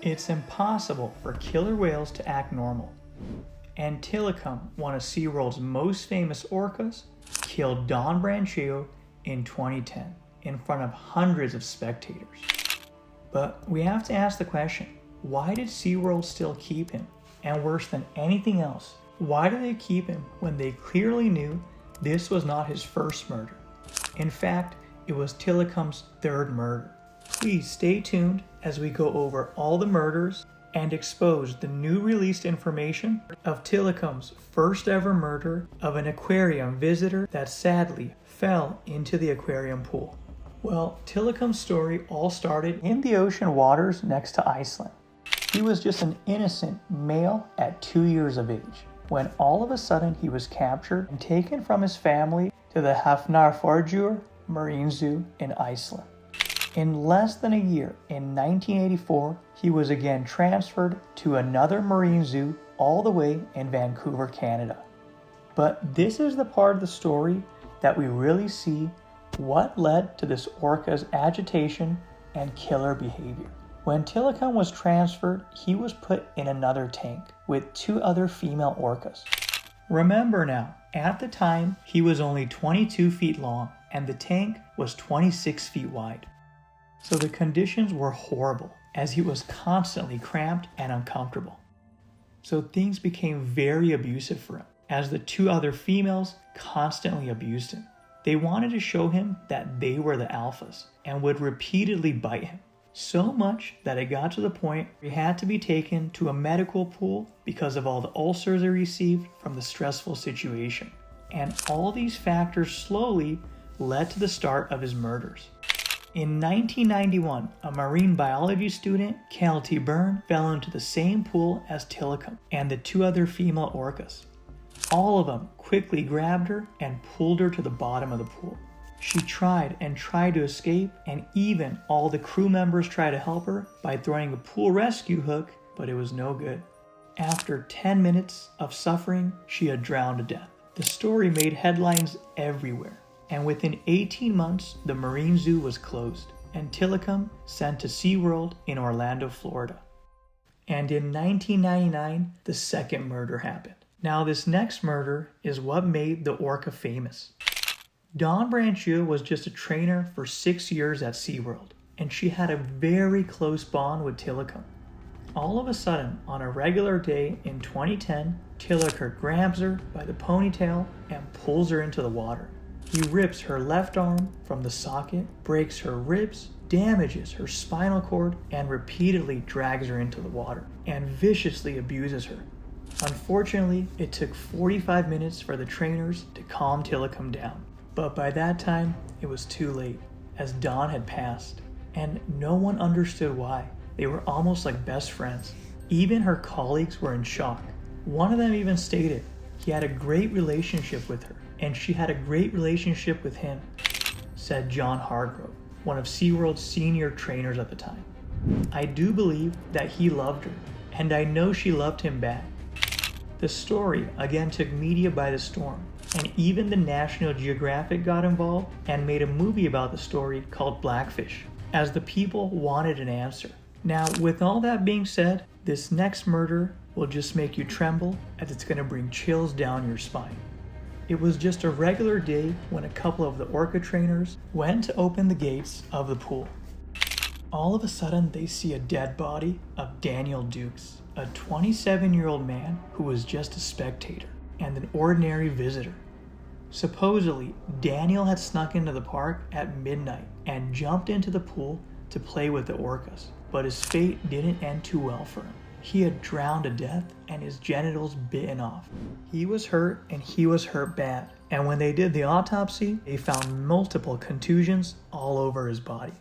It's impossible for killer whales to act normal. And Tilikum, one of SeaWorld's most famous orcas, killed Don Branchio in 2010 in front of hundreds of spectators. But we have to ask the question, why did SeaWorld still keep him? And worse than anything else, why did they keep him when they clearly knew this was not his first murder? In fact, it was Tilikum's third murder. Please stay tuned as we go over all the murders and expose the new released information of Tilikum's first ever murder of an aquarium visitor that sadly fell into the aquarium pool. Well, Tilikum's story all started in the ocean waters next to Iceland. He was just an innocent male at 2 years of age, when all of a sudden he was captured and taken from his family to the Hafnarfjordur Marine Zoo in Iceland. In less than a year, in 1984, he was again transferred to another marine zoo all the way in Vancouver, Canada. But this is the part of the story that we really see what led to this orca's agitation and killer behavior. When Tilikum was transferred, he was put in another tank with 2 other female orcas. Remember now, at the time, he was only 22 feet long and the tank was 26 feet wide. So the conditions were horrible, as he was constantly cramped and uncomfortable. So things became very abusive for him, as the 2 other females constantly abused him. They wanted to show him that they were the alphas and would repeatedly bite him. So much that it got to the point where he had to be taken to a medical pool because of all the ulcers he received from the stressful situation. And all these factors slowly led to the start of his murders. In 1991, a marine biology student, Kelty Byrne, fell into the same pool as Tilikum and the 2 other female orcas. All of them quickly grabbed her and pulled her to the bottom of the pool. She tried and tried to escape, and even all the crew members tried to help her by throwing a pool rescue hook, but it was no good. After 10 minutes of suffering, she had drowned to death. The story made headlines everywhere. And within 18 months, the Marine Zoo was closed, and Tilikum sent to SeaWorld in Orlando, Florida. And in 1999, the second murder happened. Now this next murder is what made the orca famous. Dawn Branchio was just a trainer for 6 years at SeaWorld, and she had a very close bond with Tilikum. All of a sudden, on a regular day in 2010, Tilikum grabs her by the ponytail and pulls her into the water. He rips her left arm from the socket, breaks her ribs, damages her spinal cord, and repeatedly drags her into the water, and viciously abuses her. Unfortunately, it took 45 minutes for the trainers to calm Tilikum down. But by that time, it was too late, as Dawn had passed, and no one understood why. They were almost like best friends. Even her colleagues were in shock. One of them even stated he had a great relationship with her, and she had a great relationship with him, said John Hargrove, one of SeaWorld's senior trainers at the time. I do believe that he loved her, and I know she loved him back. The story again took media by the storm, and even the National Geographic got involved and made a movie about the story called Blackfish, as the people wanted an answer. Now, with all that being said, this next murder will just make you tremble, as it's going to bring chills down your spine. It was just a regular day when a couple of the orca trainers went to open the gates of the pool. All of a sudden, they see a dead body of Daniel Dukes, a 27-year-old man who was just a spectator and an ordinary visitor. Supposedly, Daniel had snuck into the park at midnight and jumped into the pool to play with the orcas, but his fate didn't end too well for him. He had drowned to death and his genitals bitten off. He was hurt, and he was hurt bad. And when they did the autopsy, they found multiple contusions all over his body.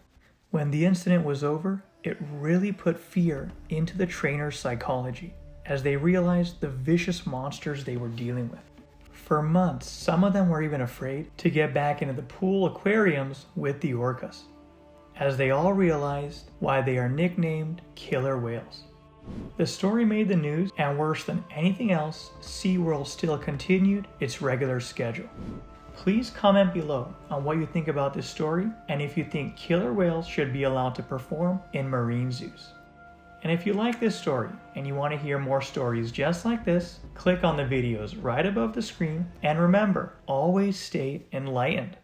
When the incident was over, it really put fear into the trainer's psychology, as they realized the vicious monsters they were dealing with. For months, some of them were even afraid to get back into the pool aquariums with the orcas, as they all realized why they are nicknamed killer whales. The story made the news, and worse than anything else, SeaWorld still continued its regular schedule. Please comment below on what you think about this story, and if you think killer whales should be allowed to perform in marine zoos. And if you like this story and you want to hear more stories just like this, click on the videos right above the screen, and remember, always stay enlightened.